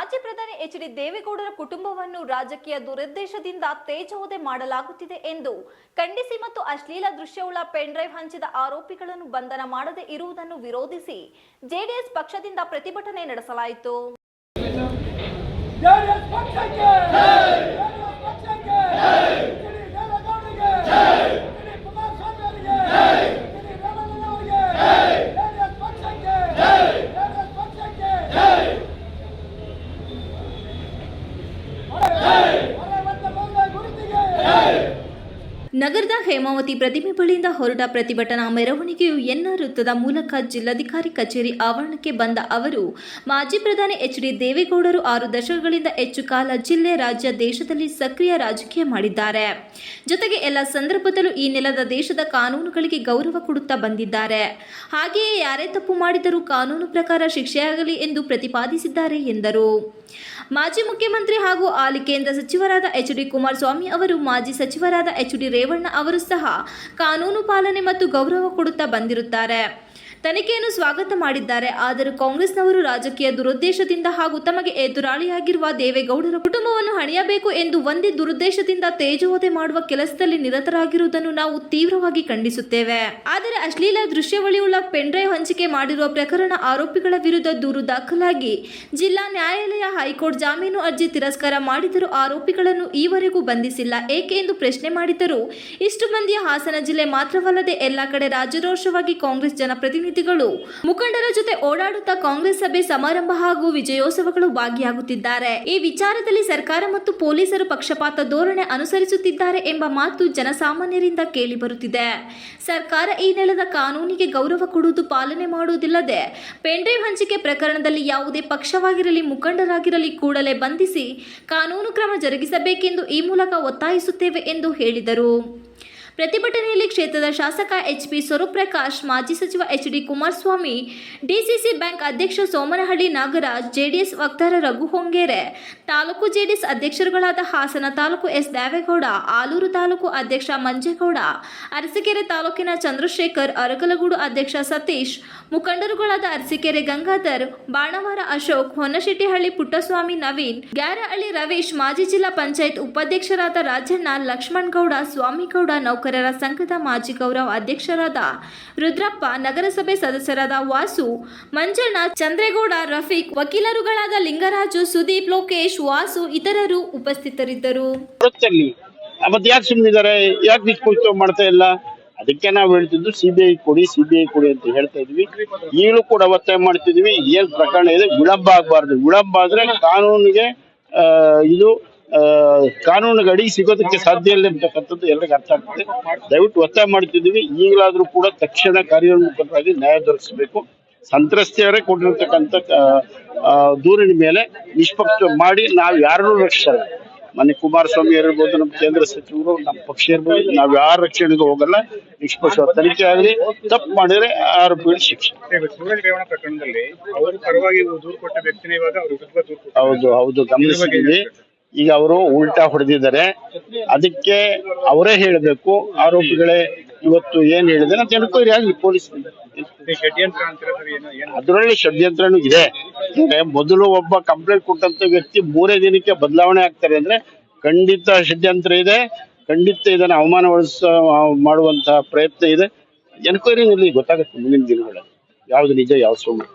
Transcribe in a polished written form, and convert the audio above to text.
ಮಾಜಿ ಪ್ರಧಾನಿ ಎಚ್.ಡಿ. ದೇವೇಗೌಡರ ಕುಟುಂಬವನ್ನು ರಾಜಕೀಯ ದುರುದ್ದೇಶದಿಂದ ತೇಜೋವಧೆ ಮಾಡಲಾಗುತ್ತಿದೆ ಎಂದು ಖಂಡಿಸಿ ಮತ್ತು ಅಶ್ಲೀಲ ದೃಶ್ಯವುಳ್ಳ ಪೆನ್ ಡ್ರೈವ್ ಹಂಚಿದ ಆರೋಪಿಗಳನ್ನು ಬಂಧನ ಮಾಡದೇ ಇರುವುದನ್ನು ವಿರೋಧಿಸಿ ಜೆಡಿಎಸ್ ಪಕ್ಷದಿಂದ ಪ್ರತಿಭಟನೆ ನಡೆಸಲಾಯಿತು. ನಗರದ ಹೇಮಾವತಿ ಪ್ರತಿಮೆ ಬಳಿಯಿಂದ ಹೊರಟ ಪ್ರತಿಭಟನಾ ಮೆರವಣಿಗೆಯು ಎನ್ಆರ್ ವೃತ್ತದ ಮೂಲಕ ಜಿಲ್ಲಾಧಿಕಾರಿ ಕಚೇರಿ ಆವರಣಕ್ಕೆ ಬಂದ ಅವರು ಮಾಜಿ ಪ್ರಧಾನಿ ಎಚ್.ಡಿ. ದೇವೇಗೌಡರು 6 ದಶಕಗಳಿಂದ ಹೆಚ್ಚು ಕಾಲ ಜಿಲ್ಲೆ, ರಾಜ್ಯ, ದೇಶದಲ್ಲಿ ಸಕ್ರಿಯ ರಾಜಕೀಯ ಮಾಡಿದ್ದಾರೆ. ಜೊತೆಗೆ ಎಲ್ಲ ಸಂದರ್ಭದಲ್ಲೂ ಈ ನೆಲದ ದೇಶದ ಕಾನೂನುಗಳಿಗೆ ಗೌರವ ಕೊಡುತ್ತಾ ಬಂದಿದ್ದಾರೆ. ಹಾಗೆಯೇ ಯಾರೇ ತಪ್ಪು ಮಾಡಿದರೂ ಕಾನೂನು ಪ್ರಕಾರ ಶಿಕ್ಷೆಯಾಗಲಿ ಎಂದು ಪ್ರತಿಪಾದಿಸಿದ್ದಾರೆ ಎಂದರು. ಮಾಜಿ ಮುಖ್ಯಮಂತ್ರಿ ಹಾಗೂ ಹಾಲಿ ಕೇಂದ್ರ ಸಚಿವರಾದ ಎಚ್.ಡಿ. ಕುಮಾರಸ್ವಾಮಿ ಅವರು, ಮಾಜಿ ಸಚಿವರಾದ ಎಚ್.ಡಿ. ರೇವಣ್ಣ ಅವರು ಸಹ ಕಾನೂನು ಪಾಲನೆ ಮತ್ತು ಗೌರವ ಕೊಡುತ್ತಾ ಬಂದಿರುತ್ತಾರೆ. ತನಿಖೆಯನ್ನು ಸ್ವಾಗತ ಮಾಡಿದ್ದಾರೆ. ಆದರೂ ಕಾಂಗ್ರೆಸ್ನವರು ರಾಜಕೀಯ ದುರುದ್ದೇಶದಿಂದ ಹಾಗೂ ತಮಗೆ ಎದುರಾಳಿಯಾಗಿರುವ ದೇವೇಗೌಡರ ಕುಟುಂಬವನ್ನು ಹಣಿಯಬೇಕು ಎಂದು ಒಂದೇ ದುರುದ್ದೇಶದಿಂದ ತೇಜೋವಧೆ ಮಾಡುವ ಕೆಲಸದಲ್ಲಿ ನಿರತರಾಗಿರುವುದನ್ನು ನಾವು ತೀವ್ರವಾಗಿ ಖಂಡಿಸುತ್ತೇವೆ. ಆದರೆ ಅಶ್ಲೀಲ ದೃಶ್ಯಾವಳಿಯುಳ್ಳ ಪೆನ್ ಡ್ರೈವ್ ಹಂಚಿಕೆ ಮಾಡಿರುವ ಪ್ರಕರಣ ಆರೋಪಿಗಳ ವಿರುದ್ಧ ದೂರು ದಾಖಲಾಗಿ ಜಿಲ್ಲಾ ನ್ಯಾಯಾಲಯ, ಹೈಕೋರ್ಟ್ ಜಾಮೀನು ಅರ್ಜಿ ತಿರಸ್ಕಾರ ಮಾಡಿದರೂ ಆರೋಪಿಗಳನ್ನು ಈವರೆಗೂ ಬಂಧಿಸಿಲ್ಲ ಏಕೆ ಎಂದು ಪ್ರಶ್ನೆ ಮಾಡಿದರು. ಇಷ್ಟು ಮಂದಿಯ ಹಾಸನ ಜಿಲ್ಲೆ ಮಾತ್ರವಲ್ಲದೆ ಎಲ್ಲ ಕಡೆ ರಾಜರೋಷವಾಗಿ ಕಾಂಗ್ರೆಸ್ ಜನಪ್ರತಿನಿಧಿಗಳು ಮುಖಂಡರ ಜೊತೆ ಓಡಾಡುತ್ತಾ ಕಾಂಗ್ರೆಸ್ ಸಭೆ, ಸಮಾರಂಭ ಹಾಗೂ ವಿಜಯೋತ್ಸವಗಳು ಭಾಗಿಯಾಗುತ್ತಿದ್ದಾರೆ. ಈ ವಿಚಾರದಲ್ಲಿ ಸರ್ಕಾರ ಮತ್ತು ಪೊಲೀಸರು ಪಕ್ಷಪಾತ ಧೋರಣೆ ಅನುಸರಿಸುತ್ತಿದ್ದಾರೆ ಎಂಬ ಮಾತು ಜನಸಾಮಾನ್ಯರಿಂದ ಕೇಳಿಬರುತ್ತಿದೆ. ಸರ್ಕಾರ ಈ ನೆಲದ ಕಾನೂನಿಗೆ ಗೌರವ ಕೊಡುವುದು, ಪಾಲನೆ ಮಾಡುವುದಿಲ್ಲದೆ ಪೆನ್ ಡ್ರೈವ್ ಹಂಚಿಕೆ ಪ್ರಕರಣದಲ್ಲಿ ಯಾವುದೇ ಪಕ್ಷವಾಗಿರಲಿ, ಮುಖಂಡರಾಗಿರಲಿ ಕೂಡಲೇ ಬಂಧಿಸಿ ಕಾನೂನು ಕ್ರಮ ಜರುಗಿಸಬೇಕೆಂದು ಈ ಮೂಲಕ ಒತ್ತಾಯಿಸುತ್ತೇವೆ ಎಂದು ಹೇಳಿದರು. ಪ್ರತಿಭಟನೆಯಲ್ಲಿ ಕ್ಷೇತ್ರದ ಶಾಸಕ ಎಚ್.ಪಿ. ಸ್ವರೂಪ್ರಕಾಶ್, ಮಾಜಿ ಸಚಿವ ಎಚ್.ಡಿ. ಕುಮಾರಸ್ವಾಮಿ, ಡಿಸಿಸಿ ಬ್ಯಾಂಕ್ ಅಧ್ಯಕ್ಷ ಸೋಮನಹಳ್ಳಿ ನಾಗರಾಜ್, ಜೆಡಿಎಸ್ ವಕ್ತಾರ ರಘು ಹೊಂಗೇರೆ, ತಾಲೂಕು ಜೆಡಿಎಸ್ ಅಧ್ಯಕ್ಷರುಗಳಾದ ಹಾಸನ ತಾಲೂಕು ಎಸ್. ದೇವೇಗೌಡ, ಆಲೂರು ತಾಲೂಕು ಅಧ್ಯಕ್ಷ ಮಂಜೇಗೌಡ, ಅರಸೀಕೆರೆ ತಾಲೂಕಿನ ಚಂದ್ರಶೇಖರ್, ಅರಕಲಗೂಡು ಅಧ್ಯಕ್ಷ ಸತೀಶ್, ಮುಖಂಡರುಗಳಾದ ಅರಸೀಕೆರೆ ಗಂಗಾಧರ್, ಬಾಣವಾರ ಅಶೋಕ್, ಹೊನ್ನಶೆಟ್ಟಿಹಳ್ಳಿ ಪುಟ್ಟಸ್ವಾಮಿ, ನವೀನ್, ಗ್ಯಾರಹಳ್ಳಿ ರವೀಶ್, ಮಾಜಿ ಜಿಲ್ಲಾ ಪಂಚಾಯತ್ ಉಪಾಧ್ಯಕ್ಷರಾದ ರಾಜಣ್ಣ, ಲಕ್ಷ್ಮಣಗೌಡ, ಸ್ವಾಮಿಗೌಡ, ನೌಕರರ ಸಂಘದ ಮಾಜಿ ಗೌರವ ಅಧ್ಯಕ್ಷರಾದ ರುದ್ರಪ್ಪ, ನಗರಸಭೆ ಸದಸ್ಯರಾದ ವಾಸು, ಮಂಜಣ್ಣ, ಚಂದ್ರೇಗೌಡ, ರಫೀಕ್, ವಕೀಲರುಗಳಾದ ಲಿಂಗರಾಜು, ಸುದೀಪ್, ಲೋಕೇಶ್, ವಾಸು ಇತರರು ಉಪಸ್ಥಿತರಿದ್ದರು. ಯಾಕೆ ಸುಮ್ಮನಿದ್ದಾರೆ, ಯಾಕೆ ನಿಷ್ಪಕ್ಷ ಮಾಡ್ತಾ ಇಲ್ಲ? ಅದಕ್ಕೆ ನಾವು ಹೇಳ್ತಿದ್ದು ಸಿಬಿಐ ಕೊಡಿ ಅಂತ ಹೇಳ್ತಾ ಇದ್ವಿ. ಈಗಲೂ ಕೂಡ ಒತ್ತಾಯ ಮಾಡ್ತಿದ್ವಿ. ಏನ್ ಪ್ರಕರಣ ಇದೆ, ವಿಳಂಬ ಆಗಬಾರ್ದು. ವಿಳಂಬ ಆದ್ರೆ ಕಾನೂನಿಗೆ ಇದು ಕಾನೂನಿಗೆ ಅಡಿ ಸಿಗೋದಕ್ಕೆ ಸಾಧ್ಯ ಇಲ್ಲ ಅಂತಕ್ಕಂಥದ್ದು ಎಲ್ಲರಿಗೂ ಅರ್ಥ ಆಗ್ತದೆ. ದಯವಿಟ್ಟು ಒತ್ತಾಯ ಮಾಡ್ತಿದ್ದೀವಿ. ಈಗಲಾದ್ರೂ ಕೂಡ ತಕ್ಷಣ ಕಾರ್ಯೋನ್ಮುಖರಾಗಿ ನ್ಯಾಯ ದೊರಕಿಸಬೇಕು. ಸಂತ್ರಸ್ತೆಯವರೇ ಕೊಟ್ಟಿರ್ತಕ್ಕಂಥ ದೂರಿನ ಮೇಲೆ ನಿಷ್ಪಕ್ಷ ಮಾಡಿ ನಾವು ಯಾರನ್ನೂ ರಕ್ಷಿಸಲ್ಲ. ಮನೆ ಕುಮಾರಸ್ವಾಮಿ ಇರ್ಬೋದು, ನಮ್ಮ ಕೇಂದ್ರ ಸಚಿವರು, ನಮ್ಮ ಪಕ್ಷ ಇರ್ಬೋದು, ನಾವ್ ಯಾರ ರಕ್ಷಣೆಗೂ ಹೋಗಲ್ಲ. ನಿಷ್ಪಕ್ಷ ತನಿಖೆ ಆಗಲಿ, ತಪ್ಪು ಮಾಡಿದ್ರೆ ಆರೋಪಿಗಳಿಗೆ ಶಿಕ್ಷೆ. ಪ್ರಕರಣದಲ್ಲಿ ಅವರು ಪರವಾಗಿ ದೂರು ಕೊಟ್ಟ ವ್ಯಕ್ತಿನೇ ಇವಾಗ ಹೌದು ಗಮನಿಸಿದ್ದೀವಿ. ಈಗ ಅವರು ಉಲ್ಟಾ ಹೊಡೆದಿದ್ದಾರೆ. ಅದಕ್ಕೆ ಅವರೇ ಹೇಳಬೇಕು. ಆರೋಪಿಗಳೇ ಇವತ್ತು ಏನ್ ಹೇಳಿದ್ರೆ ಅಂತ ಎನ್ಕ್ವೈರಿ ಆಗಲಿ ಪೊಲೀಸ್. ಅದರಲ್ಲಿ ಷಡ್ಯಂತ್ರನೂ ಇದೆ. ಮೊದಲು ಒಬ್ಬ ಕಂಪ್ಲೇಂಟ್ ಕೊಟ್ಟಂತ ವ್ಯಕ್ತಿ 3ನೇ ದಿನಕ್ಕೆ ಬದಲಾವಣೆ ಆಗ್ತಾರೆ ಅಂದ್ರೆ ಖಂಡಿತ ಷಡ್ಯಂತ್ರ ಇದೆ. ಖಂಡಿತ ಇದನ್ನ ಮಾಡುವಂತಹ ಪ್ರಯತ್ನ ಇದೆ. ಎನ್ಕ್ವೈರಿ ಗೊತ್ತಾಗುತ್ತೆ ಮುಂದಿನ ದಿನಗಳಲ್ಲಿ ಯಾವ್ದು ನಿಜ, ಯಾವ್ದು ಸುಳ್ಳು.